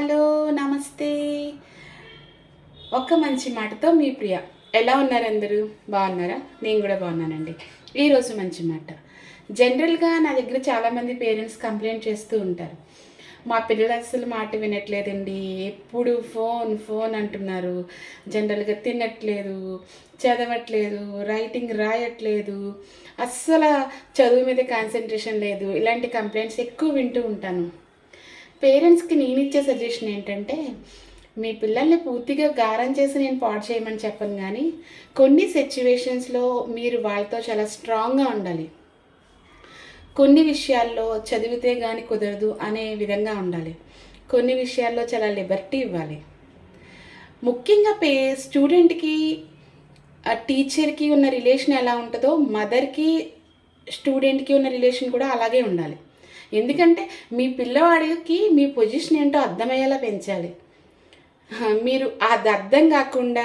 Hello, నమస్తే. ఒక్క మంచి మాటతో మీ ప్రియ. ఎలా ఉన్నారు అందరూ? బాగున్నారా? నేను కూడా బాగున్నానండి. ఈరోజు మంచి మాట. జనరల్గా నా దగ్గర చాలామంది పేరెంట్స్ కంప్లైంట్ చేస్తూ ఉంటారు. మా పిల్లలు అసలు మాట వినట్లేదండి, ఎప్పుడు ఫోన్ ఫోన్ అంటున్నారు, జనరల్గా తినట్లేదు, చదవట్లేదు, రైటింగ్ రాయట్లేదు, అస్సలు చదువు మీద కాన్సన్ట్రేషన్ లేదు, ఇలాంటి కంప్లైంట్స్ ఎక్కువ వింటూ ఉంటాను. పేరెంట్స్కి నేను ఇచ్చే సజెషన్ ఏంటంటే, మీ పిల్లల్ని పూర్తిగా గారం చేసి నేను పాడు చేయమని చెప్పను, కానీ కొన్ని సిచ్యువేషన్స్లో మీరు వాళ్ళతో చాలా స్ట్రాంగ్గా ఉండాలి. కొన్ని విషయాల్లో చదివితే కానీ కుదరదు అనే విధంగా ఉండాలి. కొన్ని విషయాల్లో చాలా లిబర్టీ ఇవ్వాలి. ముఖ్యంగా స్టూడెంట్కి టీచర్కి ఉన్న రిలేషన్ ఎలా ఉంటుందో మదర్కి స్టూడెంట్కి ఉన్న రిలేషన్ కూడా అలాగే ఉండాలి. ఎందుకంటే మీ పిల్లవాడికి మీ పొజిషన్ ఏంటో అర్థమయ్యేలా పెంచాలి. మీరు అది అర్థం కాకుండా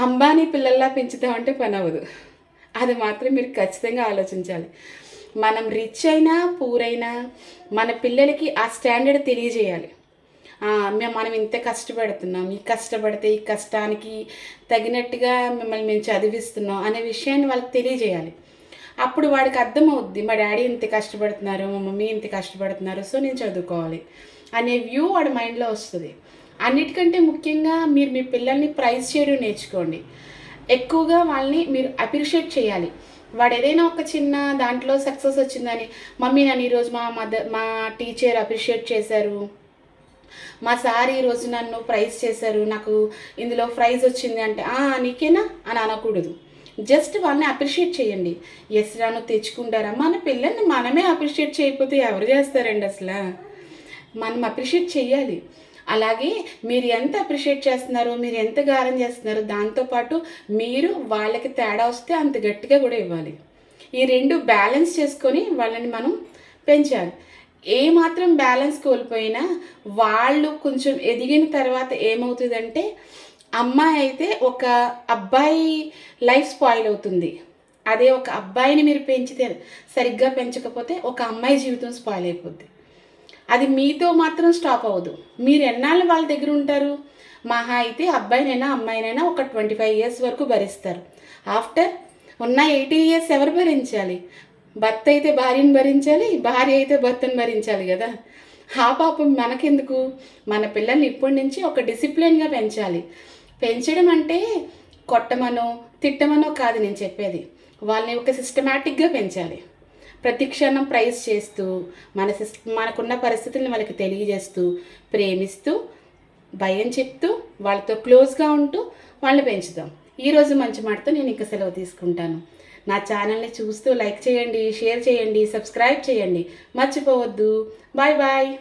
అంబానీ పిల్లల్లా పెంచుతామంటే పని అవ్వదు. అది మాత్రం మీరు ఖచ్చితంగా ఆలోచించాలి. మనం రిచ్ అయినా పూర్ అయినా మన పిల్లలకి ఆ స్టాండర్డ్ తెలియజేయాలి. మనం ఇంత కష్టపడుతున్నాం, ఈ కష్టపడితే ఈ కష్టానికి తగినట్టుగా మిమ్మల్ని మేము చదివిస్తున్నాం అనే విషయాన్ని వాళ్ళకి తెలియజేయాలి. అప్పుడు వాడికి అర్థమవుద్ది, మా డాడీ ఇంత కష్టపడుతున్నారు, మా మమ్మీ ఇంత కష్టపడుతున్నారు, సో నేను చదువుకోవాలి అనే వ్యూ వాడి మైండ్లో వస్తుంది. అన్నిటికంటే ముఖ్యంగా మీరు మీ పిల్లల్ని ప్రైజ్ చేయడం నేర్చుకోండి. ఎక్కువగా వాళ్ళని మీరు అప్రిషియేట్ చేయాలి. వాడు ఏదైనా ఒక చిన్న దాంట్లో సక్సెస్ వచ్చిందని, మమ్మీ నన్ను ఈరోజు మా టీచర్ అప్రిషియేట్ చేశారు, మా సార్ ఈరోజు నన్ను ప్రైజ్ చేశారు, నాకు ఇందులో ప్రైజ్ వచ్చింది అంటే నీకేనా అని అనకూడదు. జస్ట్ వాళ్ళని అప్రిషియేట్ చేయండి. ఎస్ రాను తెచ్చుకుంటారా? మన పిల్లల్ని మనమే అప్రిషియేట్ చేయకపోతే ఎవరు చేస్తారండి? అసలు మనం అప్రిషియేట్ చేయాలి. అలాగే మీరు ఎంత అప్రిషియేట్ చేస్తున్నారో, మీరు ఎంత గారం చేస్తున్నారో, దాంతోపాటు మీరు వాళ్ళకి తేడా వస్తే అంత గట్టిగా కూడా ఇవ్వాలి. ఈ రెండు బ్యాలెన్స్ చేసుకొని వాళ్ళని మనం పెంచాలి. ఏమాత్రం బ్యాలెన్స్ కోల్పోయినా వాళ్ళు కొంచెం ఎదిగిన తర్వాత ఏమవుతుందంటే, అమ్మాయి అయితే ఒక అబ్బాయి లైఫ్ స్పాయిల్ అవుతుంది. అదే ఒక అబ్బాయిని మీరు పెంచితే, సరిగ్గా పెంచకపోతే ఒక అమ్మాయి జీవితం స్పాయిల్ అయిపోద్ది. అది మీతో మాత్రం స్టాప్ అవ్వదు. మీరు ఎన్నాళ్ళు వాళ్ళ దగ్గర ఉంటారు? మహా అయితే అబ్బాయినైనా అమ్మాయినైనా ఒక 25 years వరకు భరిస్తారు. ఆఫ్టర్ ఉన్న 80 years ఎవరు భరించాలి? భర్త అయితే భార్యను భరించాలి, భార్య అయితే భర్తను భరించాలి కదా. ఆ పాపం మనకెందుకు? మన పిల్లల్ని ఇప్పటి నుంచి ఒక డిసిప్లిన్గా పెంచాలి. పెంచడం అంటే కొట్టమనో తిట్టమనో కాదు నేను చెప్పేది. వాళ్ళని ఒక సిస్టమేటిక్గా పెంచాలి. ప్రతి క్షణం ప్రైజ్ చేస్తూ, మనకున్న పరిస్థితులను వాళ్ళకి తెలియజేస్తూ, ప్రేమిస్తూ, భయం చెప్తూ, వాళ్ళతో క్లోజ్గా ఉంటూ వాళ్ళని పెంచుదాం. ఈరోజు మంచి మాటతో నేను ఇంకా సెలవు తీసుకుంటాను. నా ఛానల్ని చూస్తూ లైక్ చేయండి, షేర్ చేయండి, సబ్స్క్రైబ్ చేయండి, మర్చిపోవద్దు. Bye bye.